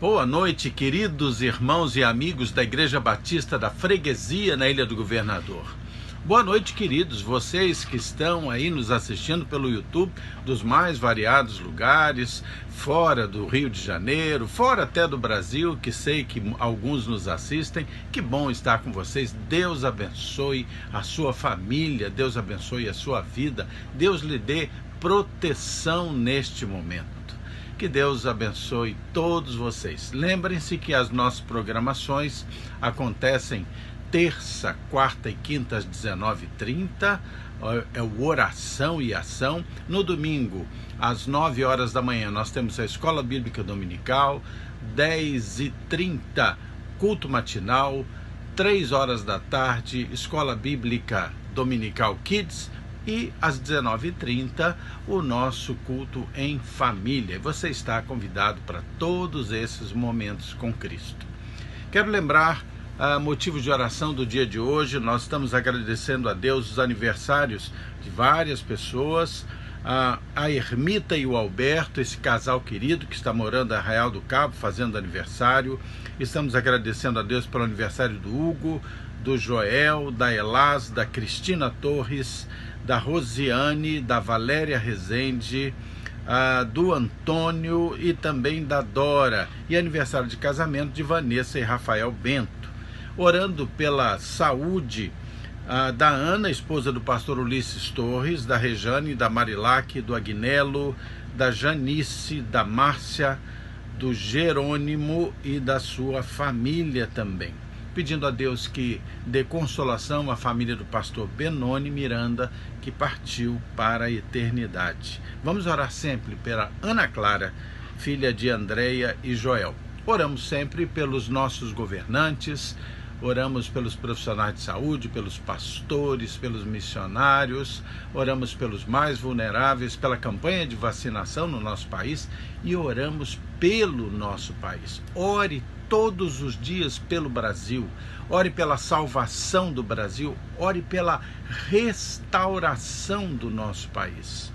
Boa noite, queridos irmãos e amigos da Igreja Batista da Freguesia na Ilha do Governador. Boa noite, queridos, vocês que estão aí nos assistindo pelo YouTube dos mais variados lugares, fora do Rio de Janeiro, fora até do Brasil, que sei que alguns nos assistem. Que bom estar com vocês. Deus abençoe a sua família, Deus abençoe a sua vida, Deus lhe dê proteção neste momento. Que Deus abençoe todos vocês. Lembrem-se que as nossas programações acontecem terça, quarta e quinta às 19h30, é o Oração e Ação. No domingo, às 9 horas da manhã, nós temos a Escola Bíblica Dominical, 10h30, culto matinal, 3 horas da tarde, Escola Bíblica Dominical Kids, e às 19h30 o nosso culto em família. Você está convidado para todos esses momentos com Cristo. Quero lembrar motivos de oração do dia de hoje. Nós estamos agradecendo a Deus os aniversários de várias pessoas, a Ermita e o Alberto, esse casal querido que está morando em Arraial do Cabo, fazendo aniversário. Estamos agradecendo a Deus pelo aniversário do Hugo, do Joel, da Elás, da Cristina Torres, da Rosiane, da Valéria Rezende, do Antônio e também da Dora, e aniversário de casamento de Vanessa e Rafael Bento. Orando pela saúde da Ana, esposa do pastor Ulisses Torres, da Rejane, da Marilac, do Agnello, da Janice, da Márcia, do Jerônimo e da sua família também. Pedindo a Deus que dê consolação à família do pastor Benoni Miranda, que partiu para a eternidade. Vamos orar sempre pela Ana Clara, filha de Andréia e Joel. Oramos sempre pelos nossos governantes, oramos pelos profissionais de saúde, pelos pastores, pelos missionários, oramos pelos mais vulneráveis, pela campanha de vacinação no nosso país e oramos pelo nosso país. Ore todos os dias pelo Brasil, ore pela salvação do Brasil, ore pela restauração do nosso país.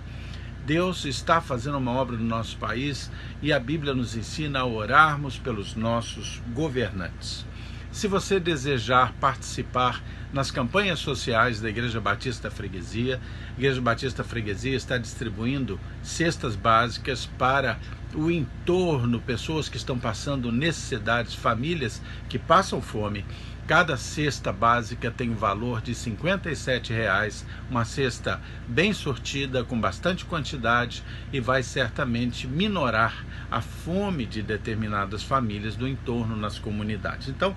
Deus está fazendo uma obra no nosso país e a Bíblia nos ensina a orarmos pelos nossos governantes. Se você desejar participar nas campanhas sociais da Igreja Batista Freguesia, a Igreja Batista Freguesia está distribuindo cestas básicas para o entorno, pessoas que estão passando necessidades, famílias que passam fome. Cada cesta básica tem um valor de R$ 57,00, uma cesta bem sortida, com bastante quantidade, e vai certamente minorar a fome de determinadas famílias do entorno nas comunidades. Então,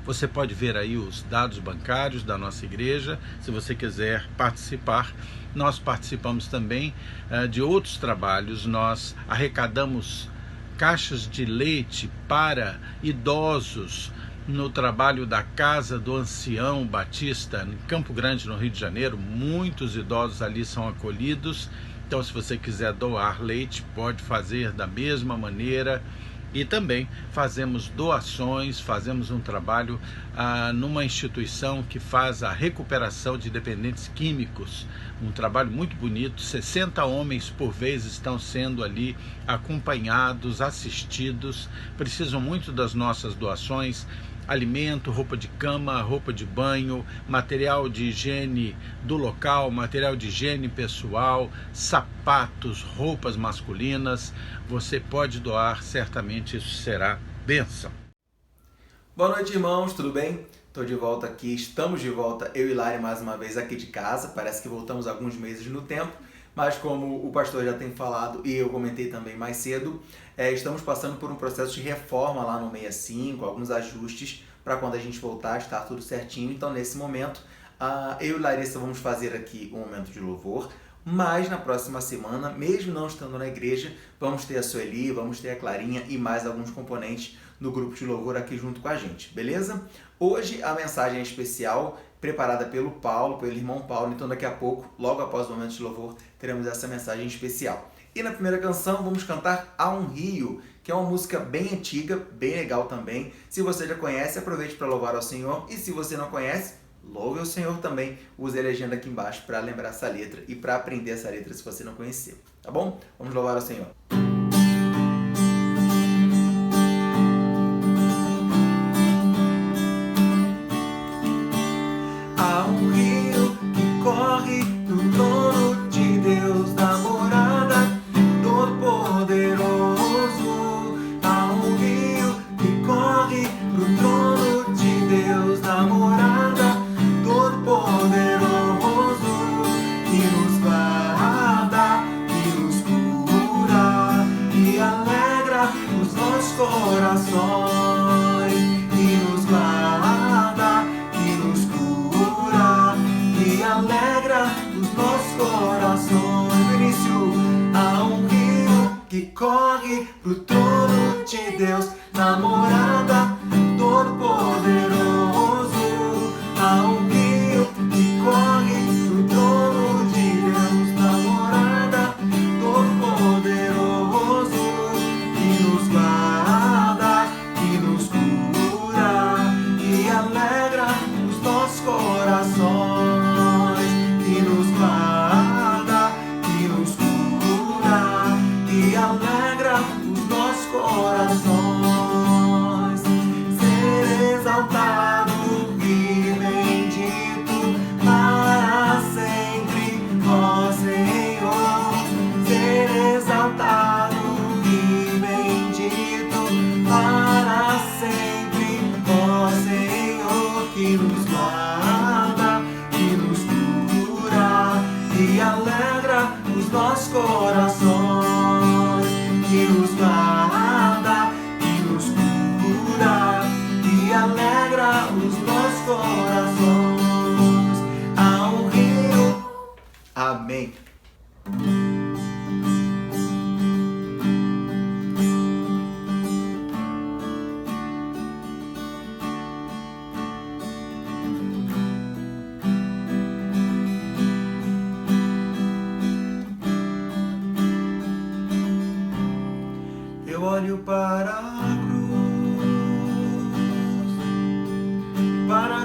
você pode ver aí os dados bancários da nossa igreja, se você quiser participar. Nós participamos também de outros trabalhos. Nós arrecadamos caixas de leite para idosos no trabalho da Casa do Ancião Batista, em Campo Grande, no Rio de Janeiro. Muitos idosos ali são acolhidos. Então, se você quiser doar leite, pode fazer da mesma maneira. E também fazemos doações, fazemos um trabalho numa instituição que faz a recuperação de dependentes químicos. Um trabalho muito bonito. 60 homens por vez estão sendo ali acompanhados, assistidos. Precisam muito das nossas doações. Alimento, roupa de cama, roupa de banho, material de higiene do local, material de higiene pessoal, sapatos, roupas masculinas. Você pode doar, certamente isso será bênção. Boa noite, irmãos, tudo bem? Estou de volta aqui, estamos de volta, eu e Lari mais uma vez aqui de casa. Parece que voltamos alguns meses no tempo, mas como o pastor já tem falado e eu comentei também mais cedo, estamos passando por um processo de reforma lá no 65, alguns ajustes para quando a gente voltar estar tudo certinho. Então, nesse momento, eu e Larissa vamos fazer aqui um momento de louvor, mas na próxima semana, mesmo não estando na igreja, vamos ter a Sueli, vamos ter a Clarinha e mais alguns componentes no grupo de louvor aqui junto com a gente, beleza? Hoje a mensagem é especial, preparada pelo Paulo, pelo irmão Paulo. Então daqui a pouco, logo após o momento de louvor, teremos essa mensagem especial. E na primeira canção vamos cantar A Um Rio, que é uma música bem antiga, bem legal também. Se você já conhece, aproveite para louvar ao Senhor, e se você não conhece, louve ao Senhor também. Use a legenda aqui embaixo para lembrar essa letra e para aprender essa letra se você não conhecer, tá bom? Vamos louvar ao Senhor. que nos guarda, que nos cura e alegra os nossos corações, que nos guarda, que nos cura e alegra os nossos corações. Há um rio. Amém. Eu olho para a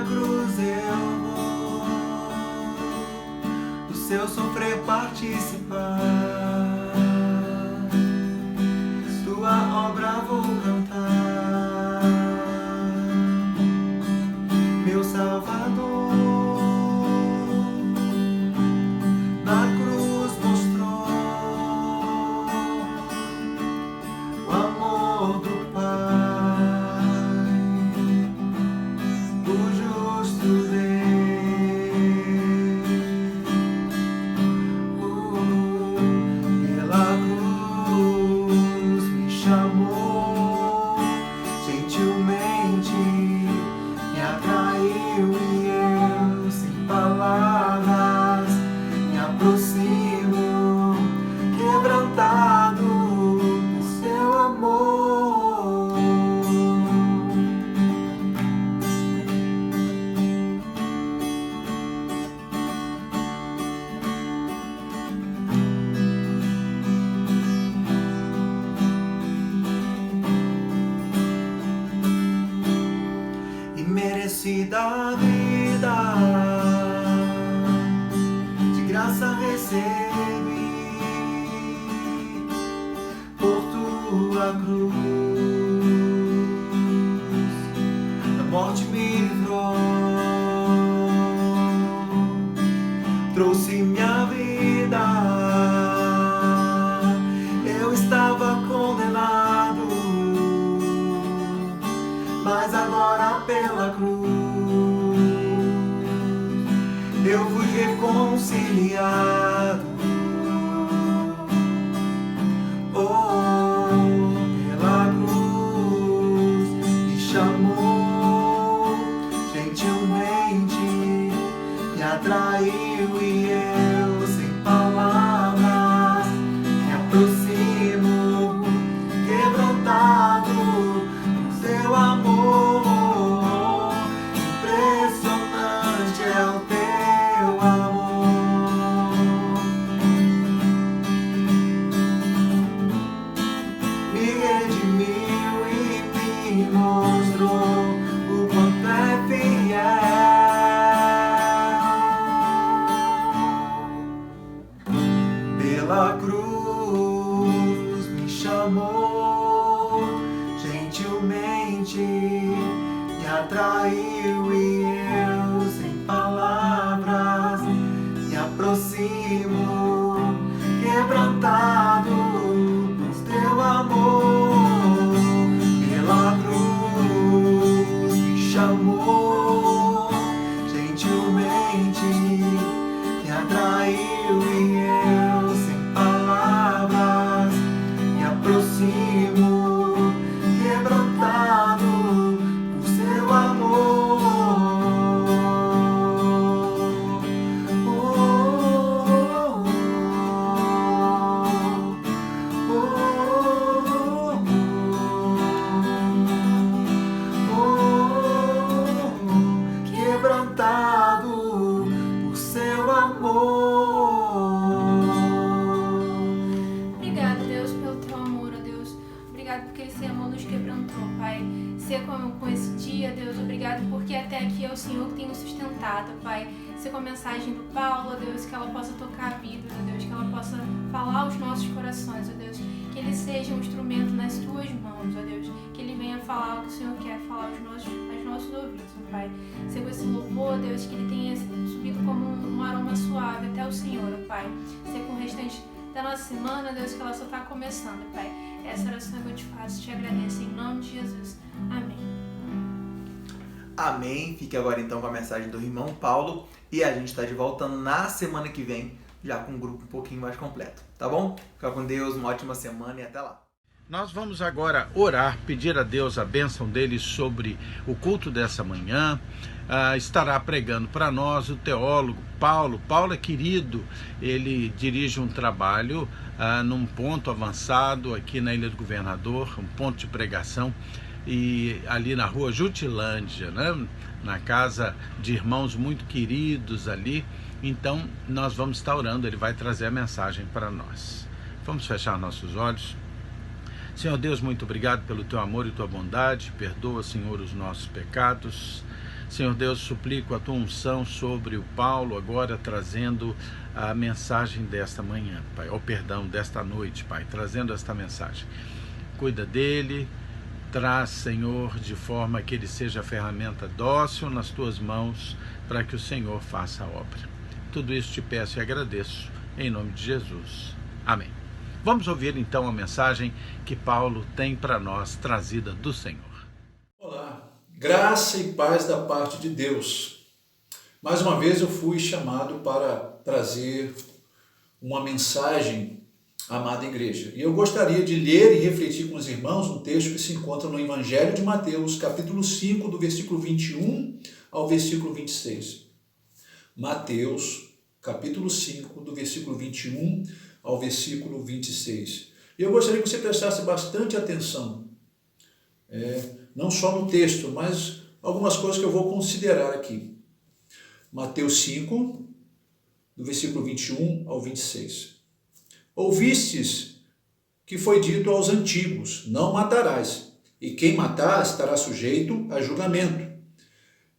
cruz eu vou do seu sofrer participar, tua obra vou cantar, meu Salvador na cruz mostrou o amor do Pai, o justo pela cruz me chamou gentilmente, me atraiu e eu sem palavras me aproximo, quebrantado por seu amor. Imerecida vida, de graça recebi, por tua cruz, da morte me livrou, trouxe minha vida, eu estava condenado, mas agora pela cruz eu fui reconciliado. Oh, pela cruz me chamou gentilmente, me atraiu e eu sem palavras me aproximo, quebrantado por seu amor. Impressionante é o teu amor. Me redimiu e me mostrou o quanto é fiel. Pela cruz me chamou gentilmente, me atraiu e eu sem palavras me aproximo, quebrantado por teu amor. Pela cruz me chamou gentilmente, me atraiu e eu sem palavras me aproximo, quebrantado por seu amor. Oh, oh, oh, oh, quebrantado por seu amor. Obrigada, Deus, pelo teu amor, ó Deus. Obrigado porque esse amor nos quebrantou, Pai. Ser com esse dia, Deus, obrigado porque até aqui é o Senhor que tem nos sustentado, Pai. Ser com a mensagem do Paulo, ó Deus, que ela possa tocar a vida, ó Deus, que ela possa falar aos nossos corações, ó Deus. Que ele seja um instrumento nas tuas mãos, ó Deus. Que ele venha falar o que o Senhor quer falar aos nossos ouvidos, ó Pai. Ser com esse louvor, ó Deus, que ele tenha subido como um aroma suave até o Senhor, ó Pai. Ser com o restante da nossa semana, Deus, que ela só está começando, Pai. Essa oração que eu te faço, te agradeço em nome de Jesus. Amém. Amém. Fique agora então com a mensagem do irmão Paulo e a gente está de volta na semana que vem, já com um grupo um pouquinho mais completo, tá bom? Fica com Deus, uma ótima semana e até lá. Nós vamos agora orar, pedir a Deus a bênção dele sobre o culto dessa manhã. Estará pregando para nós o teólogo Paulo. Paulo é querido, ele dirige um trabalho num ponto avançado aqui na Ilha do Governador, um ponto de pregação, e ali na rua Jutilândia, né? Na casa de irmãos muito queridos ali. Então nós vamos estar orando, ele vai trazer a mensagem para nós. Vamos fechar nossos olhos. Senhor Deus, muito obrigado pelo teu amor e tua bondade. Perdoa, Senhor, os nossos pecados. Senhor Deus, suplico a tua unção sobre o Paulo, agora trazendo a mensagem desta manhã, Pai. Perdão, desta noite, Pai, trazendo esta mensagem. Cuida dele, traz, Senhor, de forma que ele seja ferramenta dócil nas tuas mãos, para que o Senhor faça a obra. Tudo isso te peço e agradeço, em nome de Jesus. Amém. Vamos ouvir então a mensagem que Paulo tem para nós, trazida do Senhor. Olá, graça e paz da parte de Deus. Mais uma vez eu fui chamado para trazer uma mensagem à amada igreja. E eu gostaria de ler e refletir com os irmãos um texto que se encontra no Evangelho de Mateus, capítulo 5, do versículo 21 ao versículo 26. Mateus, capítulo 5, do versículo 21 ao versículo 26. E eu gostaria que você prestasse bastante atenção, não só no texto, mas algumas coisas que eu vou considerar aqui. Mateus 5, do versículo 21 ao 26. Ouvistes que foi dito aos antigos, não matarás, e quem matar estará sujeito a julgamento.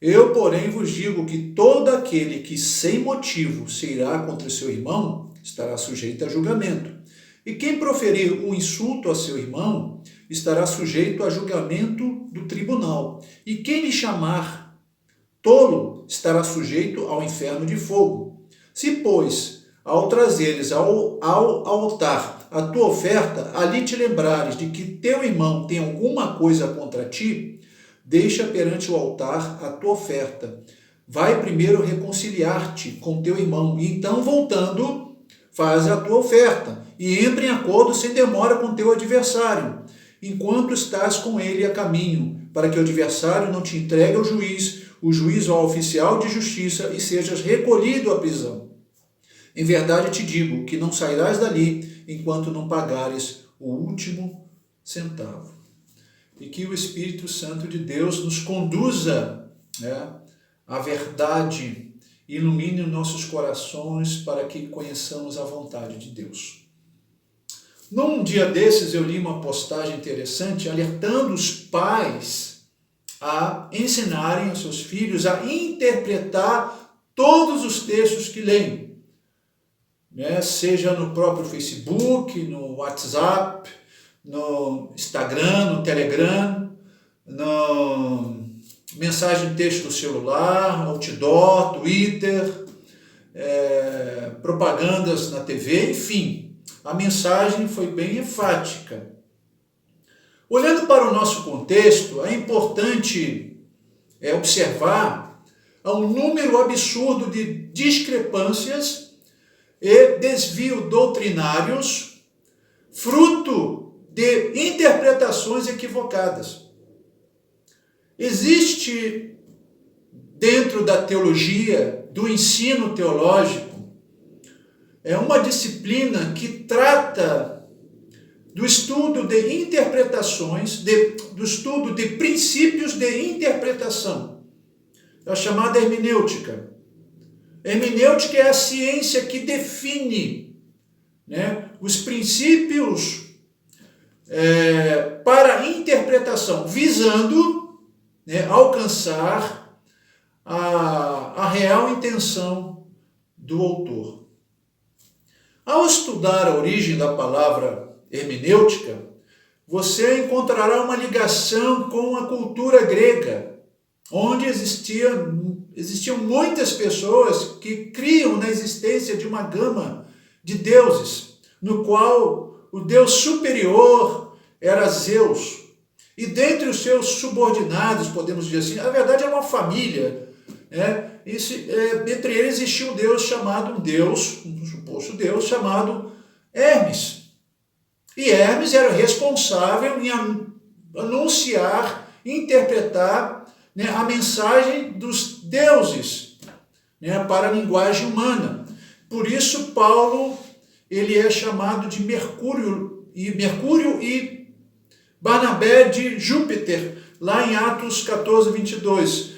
Eu, porém, vos digo que todo aquele que sem motivo se irá contra seu irmão estará sujeito a julgamento. E quem proferir um insulto a seu irmão estará sujeito a julgamento do tribunal. E quem lhe chamar tolo estará sujeito ao inferno de fogo. Se, pois, ao trazeres ao altar a tua oferta, ali te lembrares de que teu irmão tem alguma coisa contra ti, deixa perante o altar a tua oferta. Vai primeiro reconciliar-te com teu irmão, e então, voltando, faz a tua oferta, e entra em acordo sem demora com teu adversário, enquanto estás com ele a caminho, para que o adversário não te entregue ao juiz, o juiz ao oficial de justiça, e sejas recolhido à prisão. Em verdade te digo que não sairás dali, enquanto não pagares o último centavo. E que o Espírito Santo de Deus nos conduza à verdade, ilumine os nossos corações para que conheçamos a vontade de Deus. Num dia desses eu li uma postagem interessante alertando os pais a ensinarem aos seus filhos a interpretar todos os textos que leem, seja no próprio Facebook, no WhatsApp, no Instagram, no Telegram, no mensagem de texto do celular, outdoor, Twitter, propagandas na TV, enfim. A mensagem foi bem enfática. Olhando para o nosso contexto, é importante observar um número absurdo de discrepâncias e desvios doutrinários, fruto de interpretações equivocadas. Existe dentro da teologia, do ensino teológico, uma disciplina que trata do estudo de interpretações, do estudo de princípios de interpretação, a chamada hermenêutica. Hermenêutica é a ciência que define os princípios para a interpretação, visando alcançar a real intenção do autor. Ao estudar a origem da palavra hermenêutica, você encontrará uma ligação com a cultura grega, onde existiam muitas pessoas que criam na existência de uma gama de deuses, no qual o deus superior era Zeus. E dentre os seus subordinados, podemos dizer assim, na verdade é uma família, entre eles existia um suposto Deus chamado Hermes. E Hermes era responsável em anunciar, interpretar, a mensagem dos deuses, para a linguagem humana. Por isso Paulo ele é chamado de Mercúrio e Barnabé de Júpiter, lá em Atos 14, 22.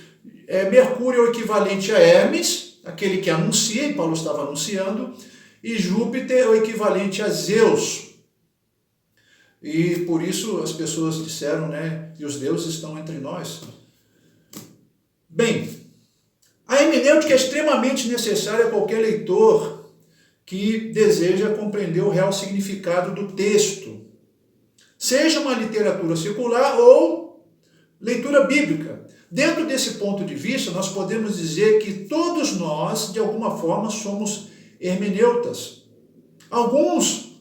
Mercúrio é o equivalente a Hermes, aquele que anuncia, e Paulo estava anunciando, e Júpiter é o equivalente a Zeus. E por isso as pessoas disseram, e os deuses estão entre nós. Bem, a hermenêutica é extremamente necessária a qualquer leitor que deseja compreender o real significado do texto, seja uma literatura secular ou leitura bíblica. Dentro desse ponto de vista, nós podemos dizer que todos nós, de alguma forma, somos hermeneutas. Alguns,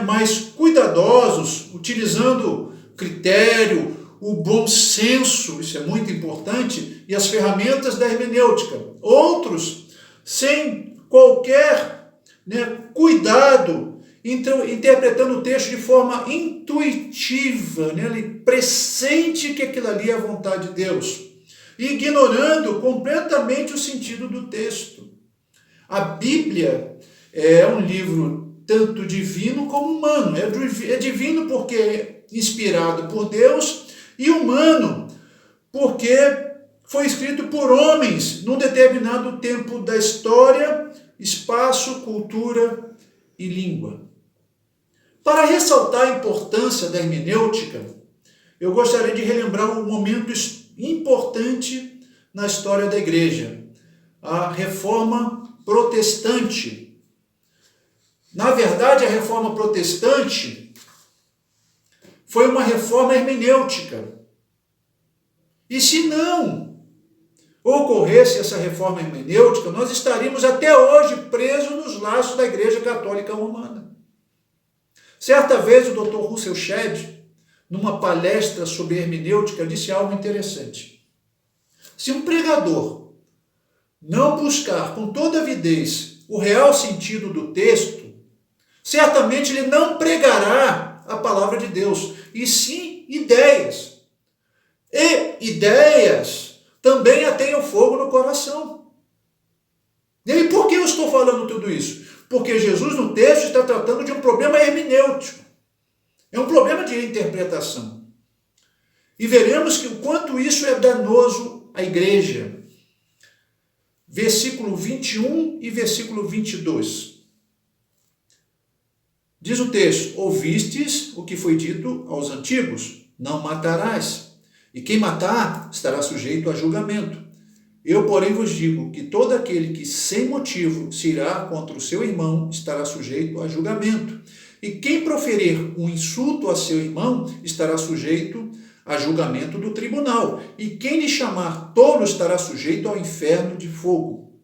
mais cuidadosos, utilizando critério, o bom senso, isso é muito importante, e as ferramentas da hermenêutica. Outros, sem qualquer cuidado, interpretando o texto de forma intuitiva, ele pressente que aquilo ali é a vontade de Deus, ignorando completamente o sentido do texto. A Bíblia é um livro tanto divino como humano. É divino porque é inspirado por Deus e humano porque foi escrito por homens num determinado tempo da história, espaço, cultura e língua. Para ressaltar a importância da hermenêutica, eu gostaria de relembrar um momento importante na história da igreja, a Reforma Protestante. Na verdade, a Reforma Protestante foi uma reforma hermenêutica. E se não ocorresse essa reforma hermenêutica, nós estaríamos até hoje presos nos laços da Igreja Católica Romana. Certa vez o Dr. Russell Shedd, numa palestra sobre hermenêutica, disse algo interessante. Se um pregador não buscar com toda avidez o real sentido do texto, certamente ele não pregará a palavra de Deus, e sim ideias. E ideias também atêm fogo no coração. E aí, por que eu estou falando tudo isso? Porque Jesus no texto está tratando de um problema hermenêutico. É um problema de interpretação. E veremos que o quanto isso é danoso à igreja. Versículo 21 e versículo 22. Diz o texto: ouvistes o que foi dito aos antigos, não matarás, e quem matar estará sujeito a julgamento. Eu, porém, vos digo que todo aquele que sem motivo se irá contra o seu irmão estará sujeito a julgamento. E quem proferir um insulto a seu irmão estará sujeito a julgamento do tribunal. E quem lhe chamar tolo estará sujeito ao inferno de fogo.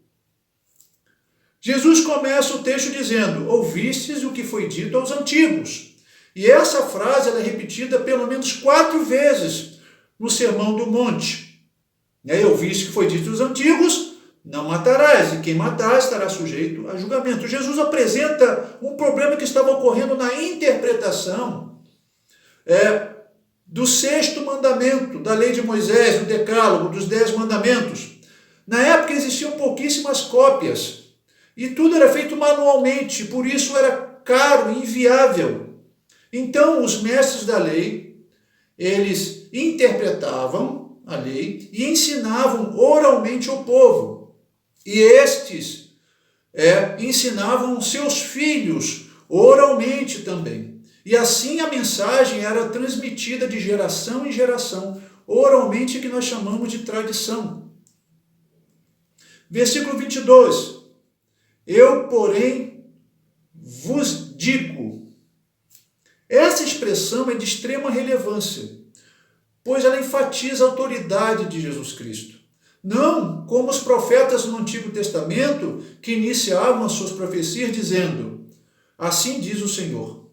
Jesus começa o texto dizendo: ouvistes o que foi dito aos antigos. E essa frase ela é repetida pelo menos 4 vezes no Sermão do Monte. Ouviste o que foi dito aos antigos, não matarás, e quem matar estará sujeito a julgamento. Jesus apresenta um problema que estava ocorrendo na interpretação do 6º mandamento, da lei de Moisés, do Decálogo, dos 10 mandamentos. Na época existiam pouquíssimas cópias, e tudo era feito manualmente, por isso era caro e inviável. Então, os mestres da lei, eles interpretavam a lei e ensinavam oralmente ao povo. E estes ensinavam seus filhos oralmente também. E assim a mensagem era transmitida de geração em geração, oralmente, que nós chamamos de tradição. Versículo 22. Eu, porém, vos digo. Essa expressão é de extrema relevância, pois ela enfatiza a autoridade de Jesus Cristo. Não como os profetas no Antigo Testamento, que iniciavam as suas profecias dizendo: assim diz o Senhor.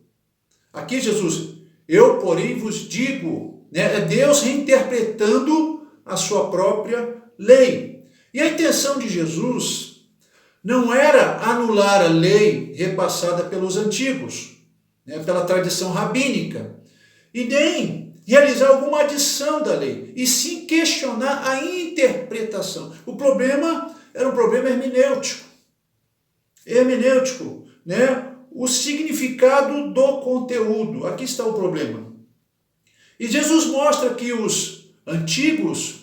Aqui Jesus: eu, porém, vos digo. né? É Deus reinterpretando a sua própria lei. E a intenção de Jesus não era anular a lei repassada pelos antigos, né, pela tradição rabínica, e nem realizar alguma adição da lei, e sim questionar a interpretação. O problema era um problema hermenêutico, né? O significado do conteúdo. Aqui está o problema. E Jesus mostra que os antigos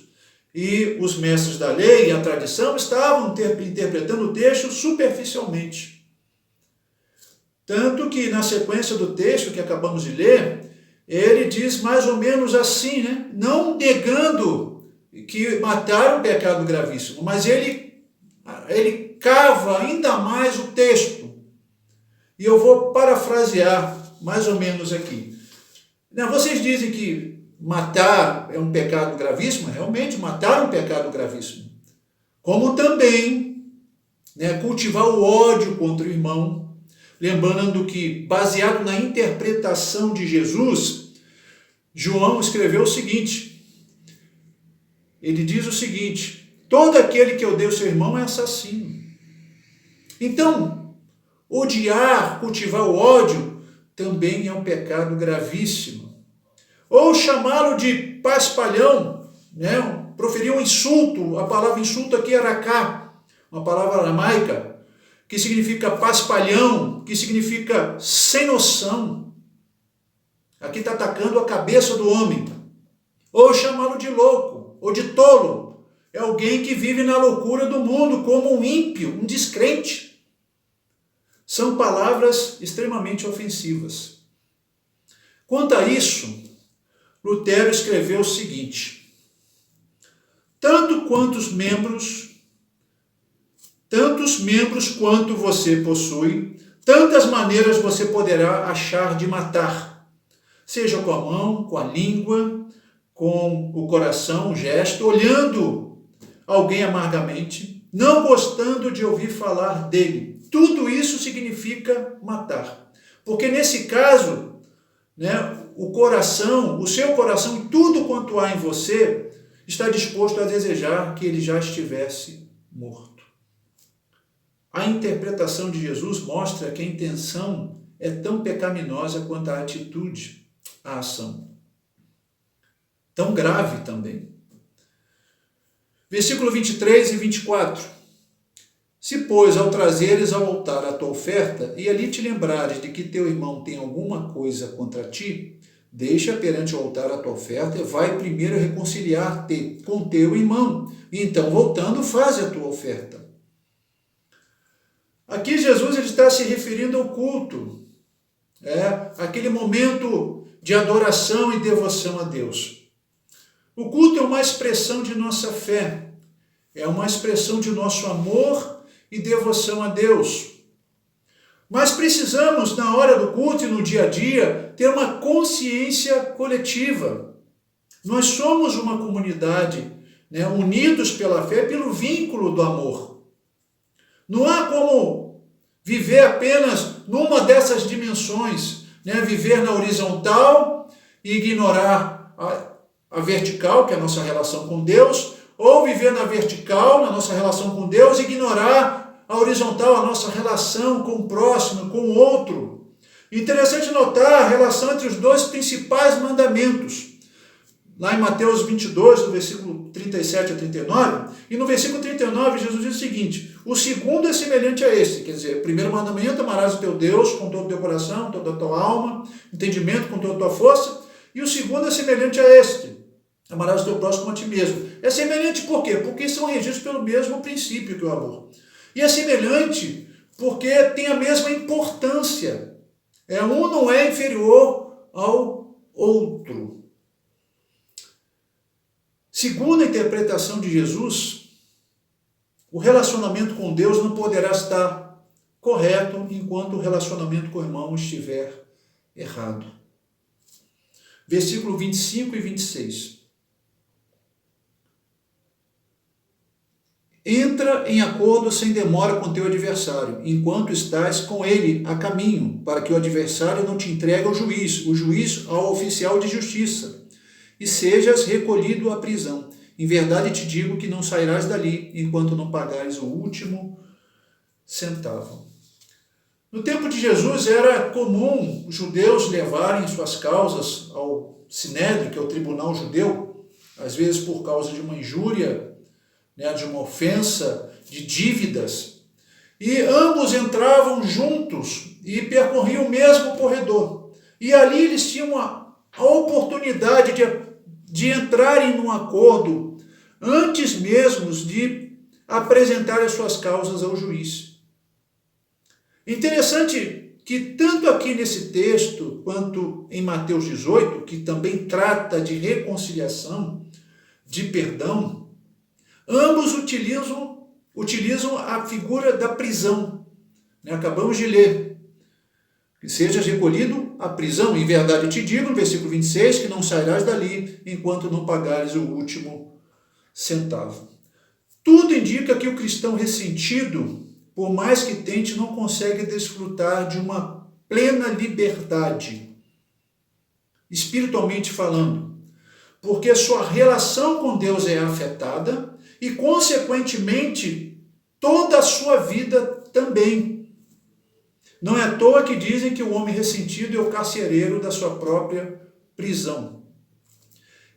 e os mestres da lei e a tradição estavam interpretando o texto superficialmente. Tanto que na sequência do texto que acabamos de ler, ele diz mais ou menos assim, né? Não negando que matar é um pecado gravíssimo, mas ele cava ainda mais o texto. E eu vou parafrasear mais ou menos aqui. Vocês dizem que matar é um pecado gravíssimo, realmente matar é um pecado gravíssimo. Como também, né, cultivar o ódio contra o irmão, lembrando que, baseado na interpretação de Jesus, João escreveu o seguinte, ele diz o seguinte: todo aquele que odeia o seu irmão é assassino. Então, odiar, cultivar o ódio, também é um pecado gravíssimo. Ou chamá-lo de paspalhão, né? Proferir um insulto, a palavra insulto aqui é racá, uma palavra aramaica, que significa paspalhão, que significa sem noção. Aqui está atacando a cabeça do homem. Ou chamá-lo de louco, ou de tolo. É alguém que vive na loucura do mundo, como um ímpio, um descrente. São palavras extremamente ofensivas. Quanto a isso, Lutero escreveu o seguinte: tantos membros quanto você possui, tantas maneiras você poderá achar de matar, seja com a mão, com a língua, com o coração, o gesto, olhando alguém amargamente, não gostando de ouvir falar dele. Tudo isso significa matar. Porque nesse caso, né, o coração, o seu coração e tudo quanto há em você está disposto a desejar que ele já estivesse morto. A interpretação de Jesus mostra que a intenção é tão pecaminosa quanto a atitude, a ação. Tão grave também. Versículo 23 e 24. Se, pois, ao trazeres ao altar a tua oferta, e ali te lembrares de que teu irmão tem alguma coisa contra ti, deixa perante o altar a tua oferta e vai primeiro reconciliar-te com teu irmão. E então, voltando, faze a tua oferta. Aqui Jesus ele está se referindo ao culto. Aquele momento de adoração e devoção a Deus. O culto é uma expressão de nossa fé. É uma expressão de nosso amor e devoção a Deus. Mas precisamos, na hora do culto e no dia a dia, ter uma consciência coletiva. Nós somos uma comunidade, né, unidos pela fé, pelo vínculo do amor. Não há como viver apenas numa dessas dimensões, né, viver na horizontal e ignorar a vertical, que é a nossa relação com Deus, ou viver na vertical, na nossa relação com Deus, e ignorar a horizontal, a nossa relação com o próximo, com o outro. Interessante notar a relação entre os dois principais mandamentos. Lá em Mateus 22, no versículo 37 a 39, e no versículo 39, Jesus diz o seguinte: o segundo é semelhante a este, quer dizer, o primeiro mandamento, amarás o teu Deus com todo o teu coração, toda a tua alma, entendimento com toda a tua força, e o segundo é semelhante a este, amarás o teu próximo a ti mesmo. É semelhante por quê? Porque são regidos pelo mesmo princípio que o amor. E é semelhante porque tem a mesma importância. Um não é inferior ao outro. Segundo a interpretação de Jesus, o relacionamento com Deus não poderá estar correto enquanto o relacionamento com o irmão estiver errado. Versículo 25 e 26. Entra em acordo sem demora com teu adversário, enquanto estás com ele a caminho, para que o adversário não te entregue ao juiz, o juiz ao oficial de justiça, e sejas recolhido à prisão. Em verdade te digo que não sairás dali enquanto não pagares o último centavo. No tempo de Jesus era comum os judeus levarem suas causas ao Sinédrio, que é o tribunal judeu, às vezes por causa de uma injúria, de uma ofensa, de dívidas. E ambos entravam juntos e percorriam o mesmo corredor. E ali eles tinham a oportunidade de entrarem num acordo antes mesmo de apresentar as suas causas ao juiz. Interessante que tanto aqui nesse texto quanto em Mateus 18, que também trata de reconciliação, de perdão, ambos utilizam a figura da prisão. Acabamos de ler. Que sejas recolhido à prisão. Em verdade eu te digo, no versículo 26, que não sairás dali enquanto não pagares o último centavo. Tudo indica que o cristão ressentido, por mais que tente, não consegue desfrutar de uma plena liberdade, espiritualmente falando, porque sua relação com Deus é afetada e, consequentemente, toda a sua vida também. Não é à toa que dizem que o homem ressentido é o carcereiro da sua própria prisão.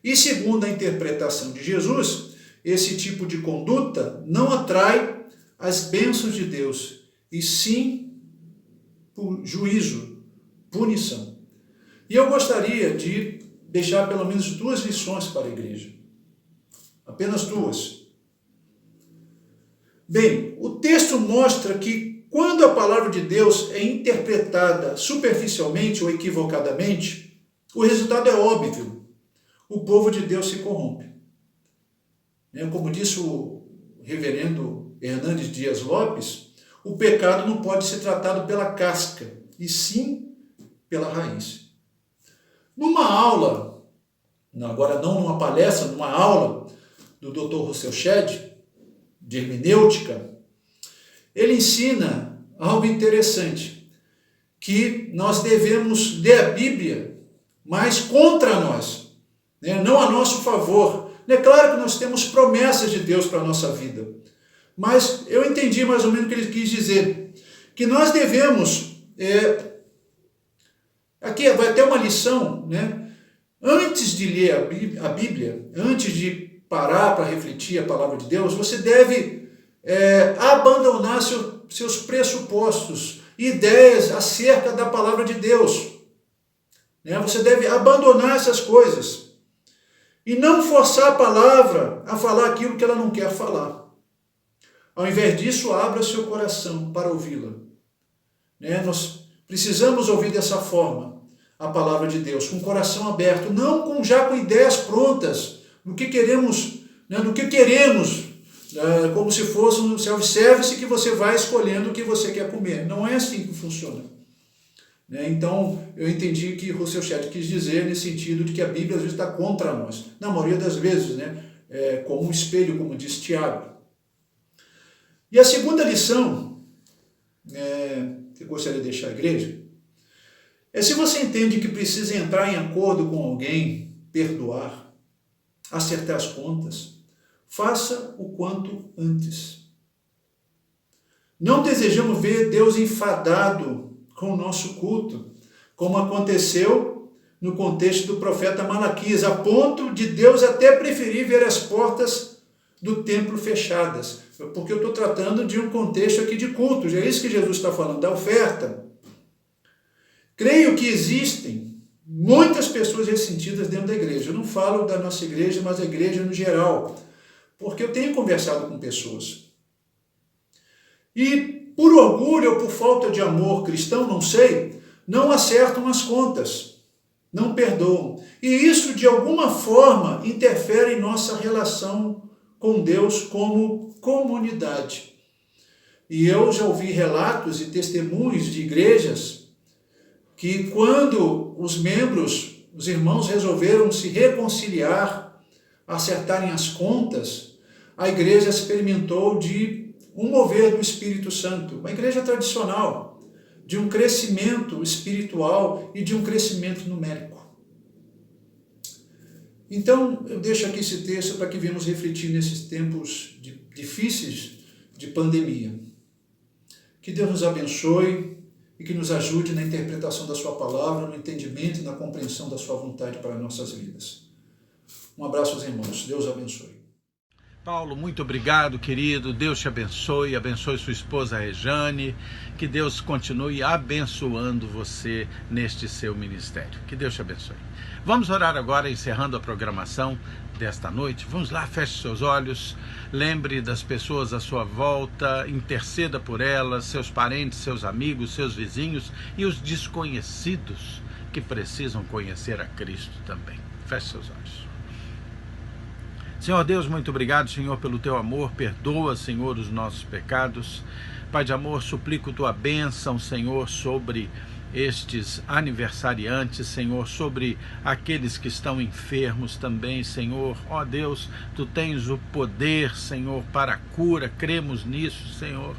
E segundo a interpretação de Jesus, esse tipo de conduta não atrai as bênçãos de Deus, e sim por juízo, punição. E eu gostaria de deixar pelo menos 2 lições para a igreja. Apenas 2. Bem, o texto mostra que quando a palavra de Deus é interpretada superficialmente ou equivocadamente, o resultado é óbvio. O povo de Deus se corrompe. Como disse o reverendo Hernandes Dias Lopes, o pecado não pode ser tratado pela casca, e sim pela raiz. Numa aula, agora não numa palestra, numa aula do Dr. Russell Shedd, de hermenêutica, ele ensina algo interessante, que nós devemos ler a Bíblia, mas contra nós, não a nosso favor. É claro que nós temos promessas de Deus para a nossa vida, mas eu entendi mais ou menos o que ele quis dizer, que nós devemos, aqui vai ter uma lição, antes de ler a Bíblia, antes de parar para refletir a palavra de Deus, você deve abandonar seus pressupostos, ideias acerca da palavra de Deus. Você deve abandonar essas coisas e não forçar a palavra a falar aquilo que ela não quer falar. Ao invés disso, abra seu coração para ouvi-la. Nós precisamos ouvir dessa forma a palavra de Deus, com o coração aberto, não já com ideias prontas, do que queremos, como se fosse um self-service que você vai escolhendo o que você quer comer. Não é assim que funciona. Então, eu entendi que Russell Shedd quis dizer nesse sentido de que a Bíblia às vezes está contra nós. Na maioria das vezes, como um espelho, como diz Tiago. E a segunda lição, que eu gostaria de deixar à igreja, é se você entende que precisa entrar em acordo com alguém, perdoar, acertar as contas, faça o quanto antes. Não desejamos ver Deus enfadado com o nosso culto, como aconteceu no contexto do profeta Malaquias, a ponto de Deus até preferir ver as portas do templo fechadas, porque eu estou tratando de um contexto aqui de culto, é isso que Jesus está falando, da oferta. Creio que existem muitas pessoas ressentidas dentro da igreja. Eu não falo da nossa igreja, mas a igreja no geral, porque eu tenho conversado com pessoas. E por orgulho ou por falta de amor cristão, não sei, não acertam as contas, não perdoam. E isso, de alguma forma, interfere em nossa relação com Deus como comunidade. E eu já ouvi relatos e testemunhos de igrejas que quando os membros, os irmãos resolveram se reconciliar, acertarem as contas, a igreja experimentou de um mover do Espírito Santo, uma igreja tradicional, de um crescimento espiritual e de um crescimento numérico. Então, eu deixo aqui esse texto para que venhamos refletir nesses tempos difíceis de pandemia. Que Deus nos abençoe e que nos ajude na interpretação da sua palavra, no entendimento e na compreensão da sua vontade para nossas vidas. Um abraço aos irmãos. Deus abençoe. Paulo, muito obrigado, querido. Deus te abençoe, abençoe sua esposa Rejane, que Deus continue abençoando você neste seu ministério. Que Deus te abençoe. Vamos orar agora, encerrando a programação desta noite. Vamos lá, feche seus olhos, lembre das pessoas à sua volta, interceda por elas, seus parentes, seus amigos, seus vizinhos e os desconhecidos que precisam conhecer a Cristo também. Feche seus olhos. Senhor Deus, muito obrigado, Senhor, pelo teu amor. Perdoa, Senhor, os nossos pecados. Pai de amor, suplico tua bênção, Senhor, sobre estes aniversariantes, Senhor, sobre aqueles que estão enfermos também, Senhor. Ó Deus, tu tens o poder, Senhor, para a cura. Cremos nisso, Senhor.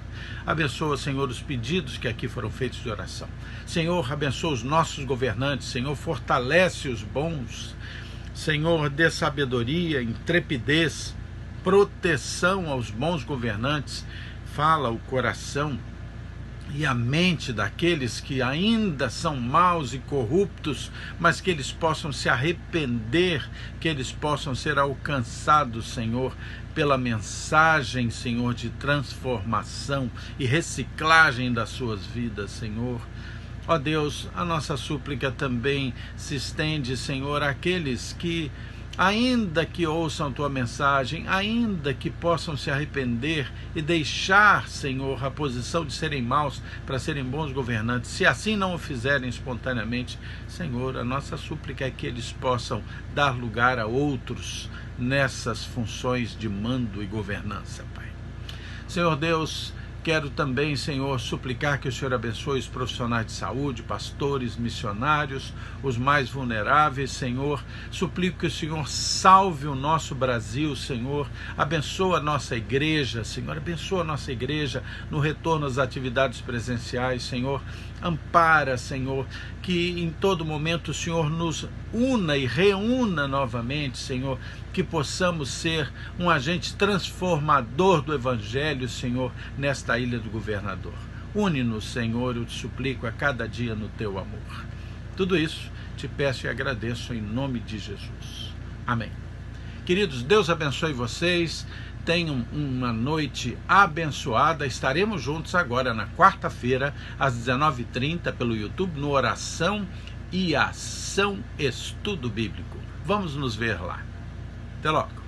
Abençoa, Senhor, os pedidos que aqui foram feitos de oração. Senhor, abençoa os nossos governantes, Senhor, fortalece os bons. Senhor, dê sabedoria, intrepidez, proteção aos bons governantes. Fala o coração e a mente daqueles que ainda são maus e corruptos, mas que eles possam se arrepender, que eles possam ser alcançados, Senhor, pela mensagem, Senhor, de transformação e reciclagem das suas vidas, Senhor. Ó Deus, a nossa súplica também se estende, Senhor, àqueles que, ainda que ouçam tua mensagem, ainda que possam se arrepender e deixar, Senhor, a posição de serem maus para serem bons governantes, se assim não o fizerem espontaneamente, Senhor, a nossa súplica é que eles possam dar lugar a outros nessas funções de mando e governança, Pai. Senhor Deus, quero também, Senhor, suplicar que o Senhor abençoe os profissionais de saúde, pastores, missionários, os mais vulneráveis, Senhor. Suplico que o Senhor salve o nosso Brasil, Senhor. Abençoa a nossa igreja, Senhor. Abençoa a nossa igreja no retorno às atividades presenciais, Senhor. Ampara, Senhor, que em todo momento o Senhor nos una e reúna novamente, Senhor, que possamos ser um agente transformador do Evangelho, Senhor, nesta ilha do governador. Une-nos, Senhor, eu te suplico a cada dia no teu amor. Tudo isso te peço e agradeço em nome de Jesus. Amém. Queridos, Deus abençoe vocês. Tenham uma noite abençoada. Estaremos juntos agora na quarta-feira, às 19h30, pelo YouTube, no Oração e Ação Estudo Bíblico. Vamos nos ver lá. Até logo.